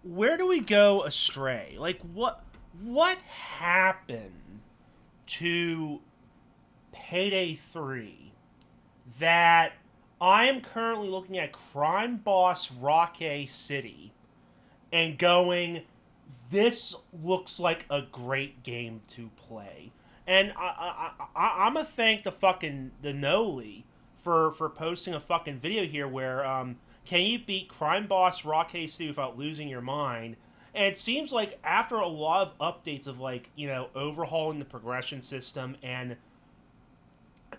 where do we go astray? Like, what happened to Payday 3 that I am currently looking at Crime Boss Rockay City and going, this looks like a great game to play. And I'm gonna thank the Noli for posting a fucking video here where can you beat Crime Boss Rockay City without losing your mind? And it seems like after a lot of updates of overhauling the progression system and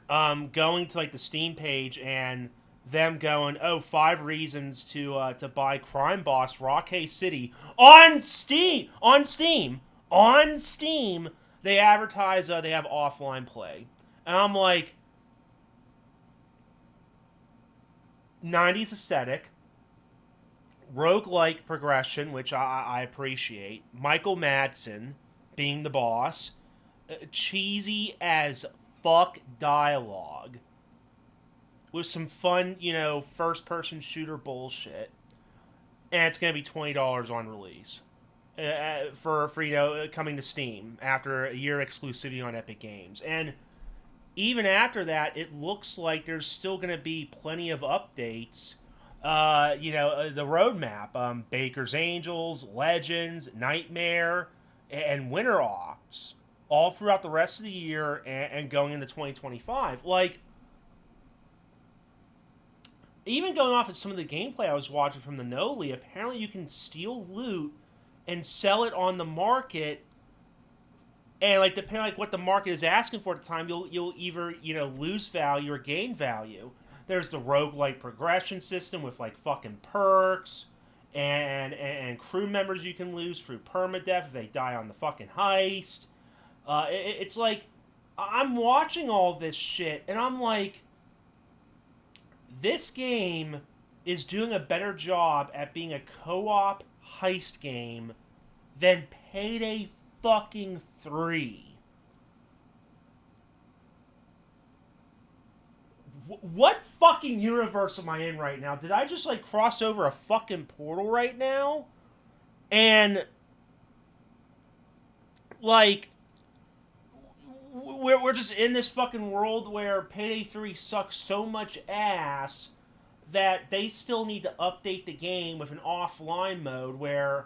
going to like the Steam page and them going, oh, 5 reasons to buy Crime Boss Rockay City on Steam. They advertise they have offline play, and I'm like, 90s aesthetic, roguelike progression, which I appreciate. Michael Madsen being the boss, cheesy as fuck dialogue with some fun, first person shooter bullshit. And it's going to be $20 on release. For coming to Steam after a year exclusivity on Epic Games. And even after that, it looks like there's still going to be plenty of updates. The roadmap, Baker's Angels, Legends, Nightmare, and Winter Ops, all throughout the rest of the year and going into 2025. Like, even going off of some of the gameplay I was watching from the Noli, apparently you can steal loot and sell it on the market, and like depending on like what the market is asking for at the time, you'll either lose value or gain value. There's the roguelike progression system with like fucking perks and crew members you can lose through permadeath if they die on the fucking heist. It's like I'm watching all this shit and I'm like, this game is doing a better job at being a co-op heist game than Payday fucking 3. What fucking universe am I in right now? Did I just like cross over a fucking portal right now? And like we're just in this fucking world where Payday 3 sucks so much ass that they still need to update the game with an offline mode where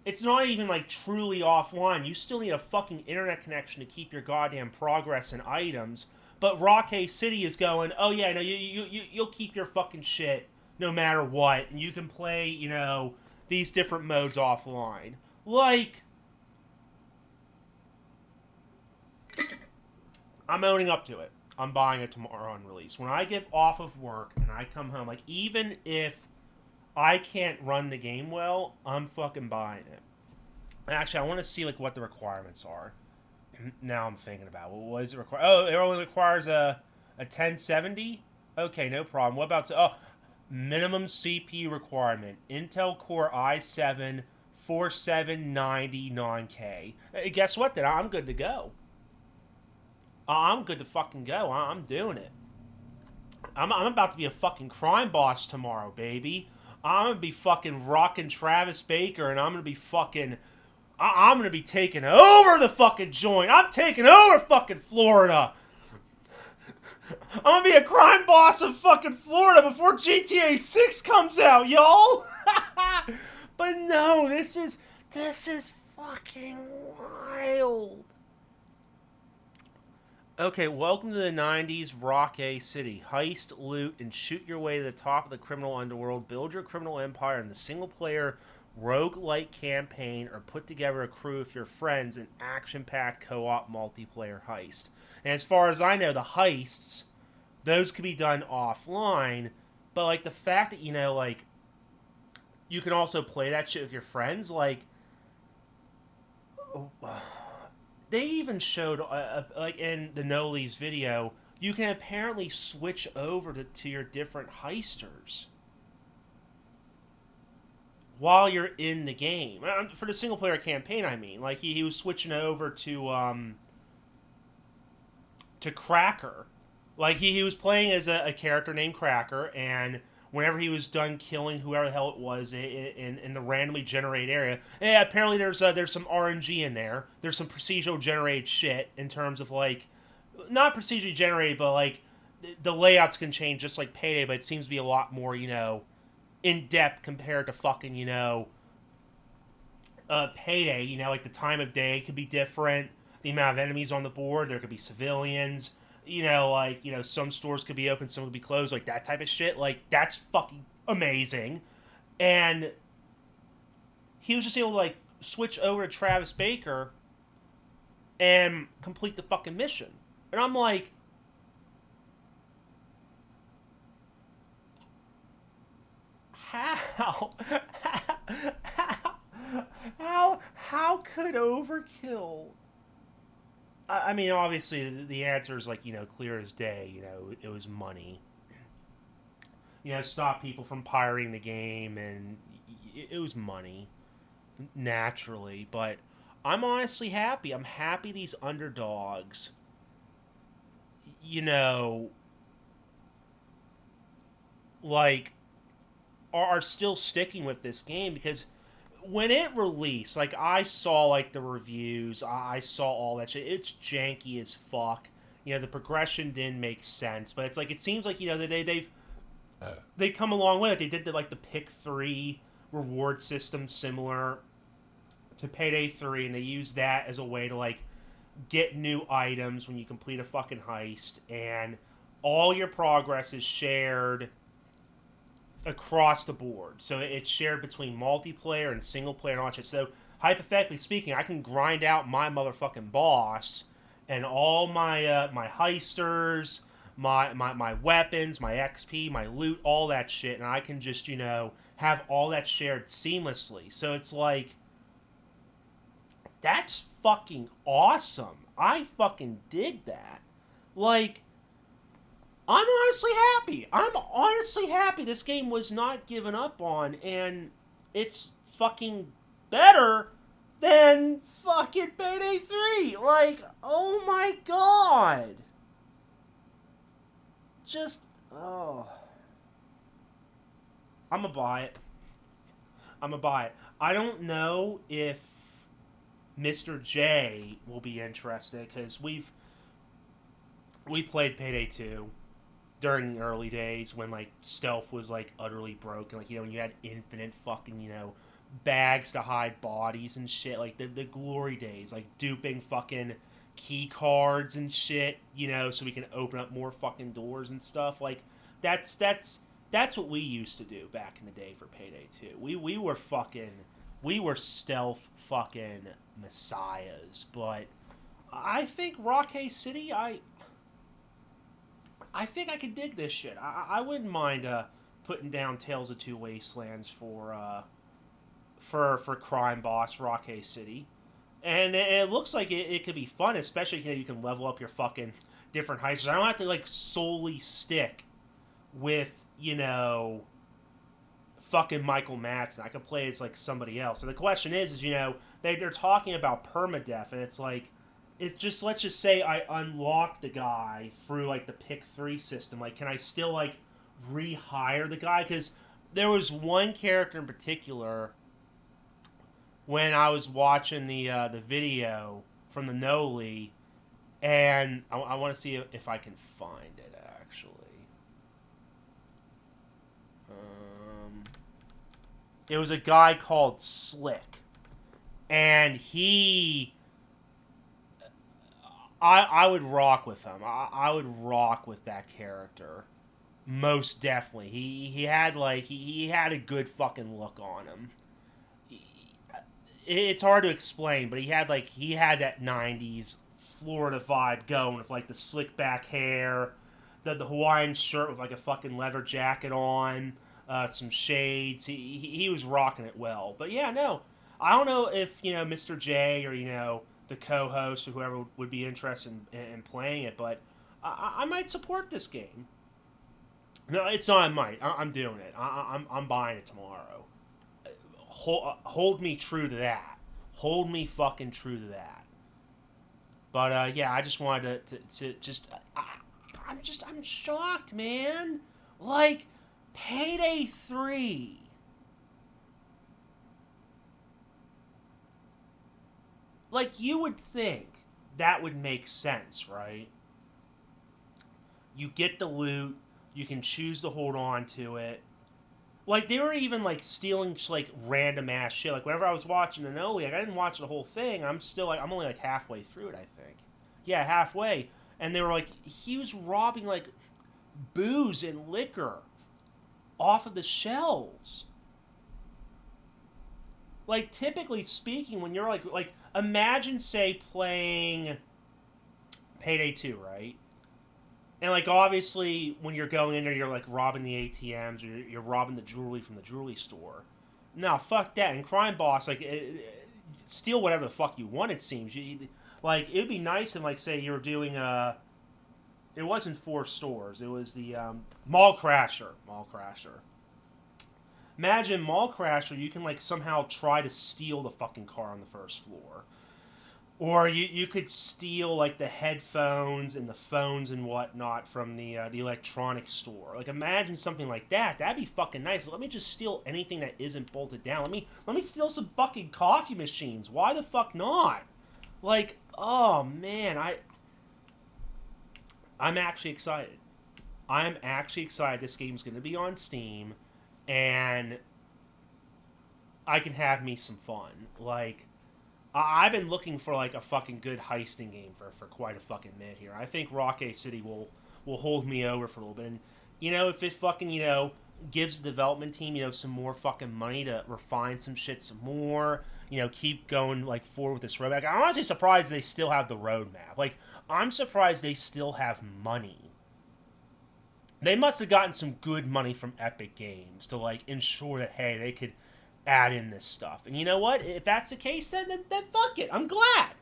it's not even like truly offline. You still need a fucking internet connection to keep your goddamn progress and items. But Rockay City is going, oh yeah, no, you'll keep your fucking shit no matter what, and you can play, these different modes offline. Like, I'm owning up to it. I'm buying it tomorrow on release. When I get off of work and I come home, like, even if I can't run the game well, I'm fucking buying it. Actually, I want to see like what the requirements are. Now I'm thinking about what does it require? Oh, it only requires a 1070. Okay, no problem. What about minimum CPU requirement? Intel Core i7 4790 9K. Guess what? Then I'm good to go. I'm good to fucking go. I'm doing it. I'm about to be a fucking crime boss tomorrow, baby. I'm gonna be fucking rocking Travis Baker, and I'm gonna be fucking. I'm gonna be taking over the fucking joint. I'm taking over fucking Florida. I'm gonna be a crime boss of fucking Florida before GTA 6 comes out, y'all. But no, this is fucking wild. Okay, welcome to the 90s Rockay City. Heist, loot, and shoot your way to the top of the criminal underworld. Build your criminal empire in the single-player roguelike campaign, or put together a crew with your friends in action-packed co-op multiplayer heist. And as far as I know, the heists, those can be done offline, but like the fact that, like, you can also play that shit with your friends, like, they even showed, like in the Noli's video, you can apparently switch over to your different heisters while you're in the game. For the single player campaign, I mean. Like, he was switching over to Cracker. Like, he was playing as a character named Cracker, and whenever he was done killing whoever the hell it was in the randomly generated area. Yeah, apparently there's some RNG in there. There's some procedural generated shit in terms of like, not procedurally generated, but like the layouts can change just like Payday, but it seems to be a lot more, in depth compared to fucking, Payday. Like the time of day could be different. The amount of enemies on the board, there could be civilians. Some stores could be open, some could be closed, like that type of shit. Like that's fucking amazing. And he was just able to like switch over to Travis Baker and complete the fucking mission. And I'm like, how? How could Overkill? I mean, obviously, the answer is like, clear as day. It was money. Stop people from pirating the game, and it was money, naturally. But I'm honestly happy. I'm happy these underdogs, you know, like, are still sticking with this game because when it released, like I saw like the reviews, I saw all that shit. It's janky as fuck. The progression didn't make sense, but it's like it seems like they come a long way. Like they did the pick three reward system similar to Payday 3, and they use that as a way to like get new items when you complete a fucking heist, and all your progress is shared across the board. So it's shared between multiplayer and single player and all that shit. So hypothetically speaking, I can grind out my motherfucking boss and all my heisters, my weapons, my XP, my loot, all that shit, and I can just have all that shared seamlessly. So it's like that's fucking awesome. I fucking dig that. Like, I'm honestly happy. I'm honestly happy this game was not given up on, and it's fucking better than fucking Payday 3. Like, oh my god. Just, oh. I'm gonna buy it. I'm gonna buy it. I don't know if Mr. J will be interested, because we played Payday 2 during the early days when like stealth was like utterly broken, like when you had infinite fucking bags to hide bodies and shit, like the glory days, like duping fucking key cards and shit, so we can open up more fucking doors and stuff. Like that's what we used to do back in the day for Payday 2. We were stealth fucking messiahs. But I think Rockay City, I think I could dig this shit. I wouldn't mind putting down Tales of Two Wastelands for Crime Boss Rockay City, and it looks like it could be fun, especially you can level up your fucking different heisters. I don't have to like solely stick with fucking Michael Madsen. I can play as like somebody else. And the question is they're talking about permadeath, and it's like, let's just say I unlock the guy through like the pick 3 system. Like, can I still like rehire the guy? Because there was one character in particular when I was watching the video from the Noli, and I want to see if I can find it actually. It was a guy called Slick, and I would rock with him. I would rock with that character, most definitely. He had he had a good fucking look on him. It's hard to explain, but he had that '90s Florida vibe going with like the slick back hair, the Hawaiian shirt with like a fucking leather jacket on, some shades. He was rocking it well. But yeah, no, I don't know if Mr. J or the co-host or whoever would be interested in playing it, but I might support this game. No, it's not. I might. I'm doing it. I'm buying it tomorrow. Hold me true to that. Hold me fucking true to that. But yeah, I just wanted to just. I'm shocked, man. Like, Payday 3. Like, you would think that would make sense, right? You get the loot, you can choose to hold on to it. Like, they were even, like, stealing, like, random ass shit. Like, whenever I was watching Anoli, like, I didn't watch the whole thing. I'm still, like, I'm only, like, halfway through it, I think. Yeah, halfway. And they were, like, he was robbing, like, booze and liquor off of the shelves. Like, typically speaking, when you're, like, imagine, say, playing Payday 2, right? And like obviously, when you're going in there, you're like robbing the ATMs, or you're robbing the jewelry from the jewelry store. No, fuck that. And Crime Boss, like, steal whatever the fuck you want. It seems like it would be nice, and like say you were doing it wasn't 4 stores. It was the Mall Crasher. Mall Crasher. Imagine Mall Crasher. You can like somehow try to steal the fucking car on the first floor. Or you could steal like the headphones and the phones and whatnot from the electronics store. Like imagine something like that. That'd be fucking nice. Let me just steal anything that isn't bolted down. Let me steal some fucking coffee machines. Why the fuck not? Like, oh man, I'm actually excited. I'm actually excited. This game's gonna be on Steam, and I can have me some fun. Like I've been looking for like a fucking good heisting game for quite a fucking minute here. I think Rockay City will hold me over for a little bit. And if it fucking gives the development team some more fucking money to refine some shit some more, keep going like forward with this roadmap. I'm honestly surprised they still have the roadmap. Like I'm surprised they still have money. They must have gotten some good money from Epic Games to like ensure that hey they could add in this stuff. And you know what? If that's the case, then fuck it. I'm glad.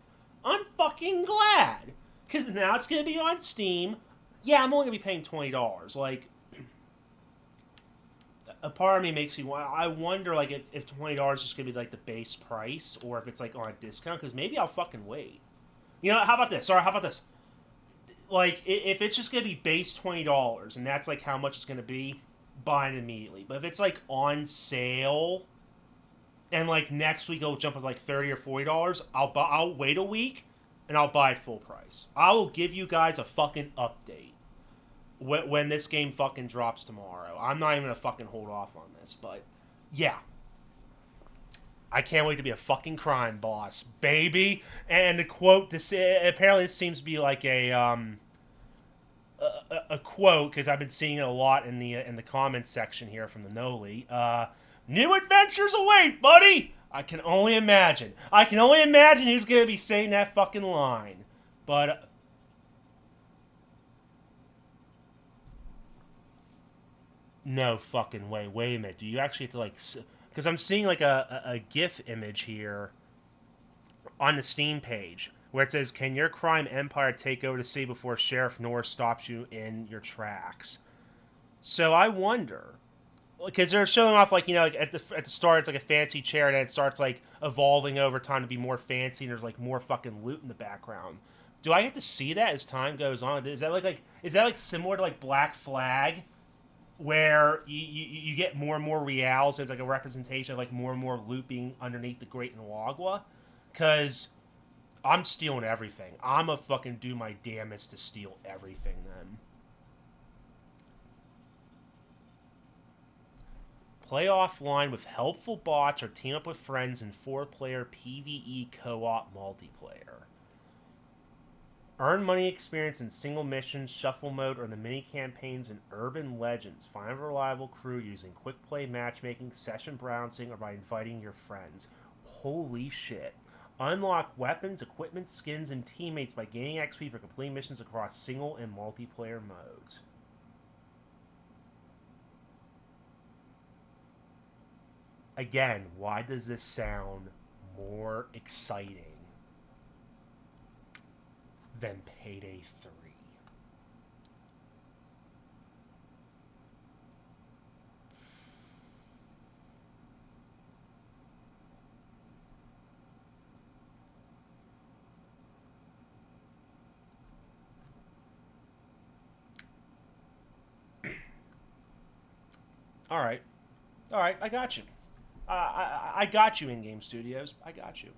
I'm fucking glad. Because now it's going to be on Steam. Yeah, I'm only going to be paying $20. Like, a part of me makes me I wonder, like, if $20 is going to be, like, the base price, or if it's, like, on a discount, because maybe I'll fucking wait. How about this? Sorry, how about this? Like, if it's just going to be base $20, and that's, like, how much it's going to be, buy it immediately. But if it's, like, on sale and like next week it'll jump to like $30 or $40, I'll wait a week and I'll buy it full price. I will give you guys a fucking update when this game fucking drops tomorrow. I'm not even gonna fucking hold off on this, but yeah, I can't wait to be a fucking crime boss, baby. And to quote this, apparently this seems to be like a quote because I've been seeing it a lot in the comments section here from the Noli. New adventures await, buddy! I can only imagine. I can only imagine who's going to be saying that fucking line. But no fucking way. Wait a minute. Do you actually have to like... Because I'm seeing like a GIF image here on the Steam page where it says, "Can your crime empire take over the city before Sheriff Norris stops you in your tracks?" So I wonder... Because they're showing off like like at the start it's like a fancy chair and then it starts like evolving over time to be more fancy and there's like more fucking loot in the background. Do I get to see that as time goes on? Is that like similar to like Black Flag, where you get more and more reals and it's like a representation of like more and more loot being underneath the Great Nwagwa? Because I'm stealing everything. I'm a fucking do my damnedest to steal everything then. Play offline with helpful bots or team up with friends in 4-player PvE co-op multiplayer. Earn money experience in single missions, shuffle mode, or the mini campaigns in Urban Legends. Find a reliable crew using quick play matchmaking, session browsing, or by inviting your friends. Holy shit. Unlock weapons, equipment, skins, and teammates by gaining XP for completing missions across single and multiplayer modes. Again, why does this sound more exciting than Payday 3? All right. All right. I got you. I got you in game studios. I got you.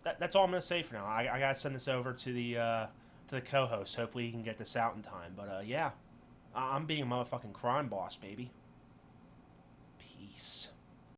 That's all I'm gonna say for now. I gotta send this over to the co-host. Hopefully he can get this out in time. But yeah, I'm being a motherfucking crime boss, baby. Peace.